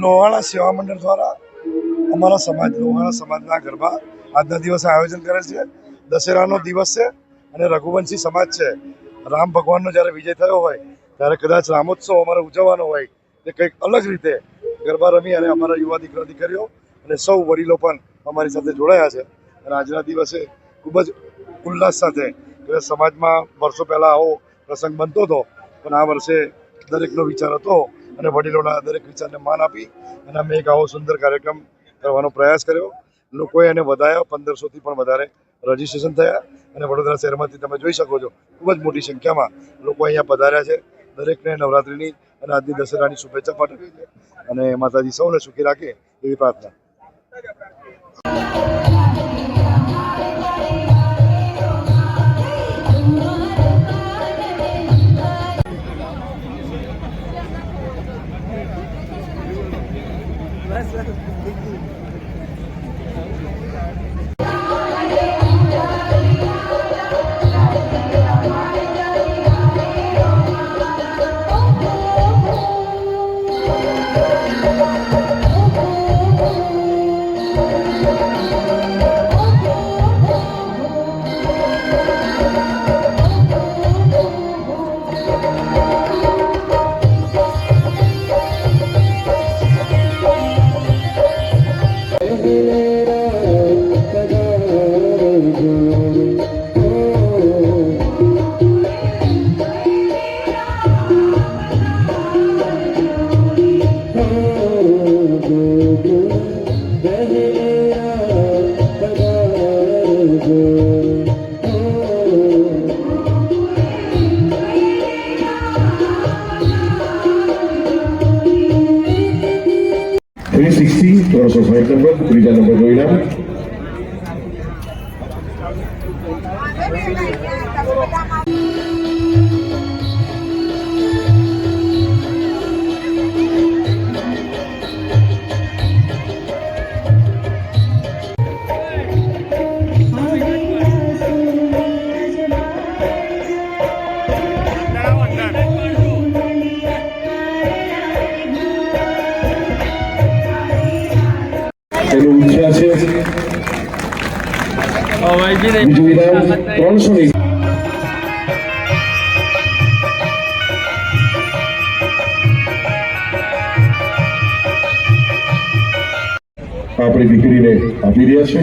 લોહાણા સેવા મંડળ દ્વારા અમારા લોહાણા સમાજના ગરબા આજના દિવસે આયોજન કરેલ છે. દશેરાનો દિવસ છે અને રઘુવંશી સમાજ છે. રામ ભગવાનનો જ્યારે વિજય થયો હોય ત્યારે કદાચ રામોત્સવ અમારે ઉજવવાનો હોય તે કંઈક અલગ રીતે ગરબા રમી અને અમારા યુવા દીકરા દીકરીઓ અને સૌ વડીલો પણ અમારી સાથે જોડાયા છે. અને આજના દિવસે ખૂબ જ ઉલ્લાસ સાથે સમાજમાં વર્ષો પહેલાં આવો પ્રસંગ બનતો હતો, પણ આ વર્ષે દરેકનો વિચાર હતો અને વડીલોના દરેક વિચારને માન આપી અને અમે એક આવો સુંદર કાર્યક્રમ કરવાનો પ્રયાસ કર્યો. લોકોએ એને વધાર્યો. 1500થી પણ વધારે રજીસ્ટ્રેશન થયા અને વડોદરા શહેરમાંથી તમે જોઈ શકો છો ખૂબ જ મોટી સંખ્યામાં લોકો અહીંયા પધાર્યા છે. દરેકને નવરાત્રિની અને આજની દશેરાની શુભેચ્છા પાઠવી છે અને માતાજી સૌને સુખી રાખે એવી પ્રાર્થના. थोड़ा सा साइड नंबर त्रीजा नंबर જોઈના તેનું મુખ્ય છે બીજું ઇનામ 300 ની આપણી દીકરીને આપી રહ્યા છે.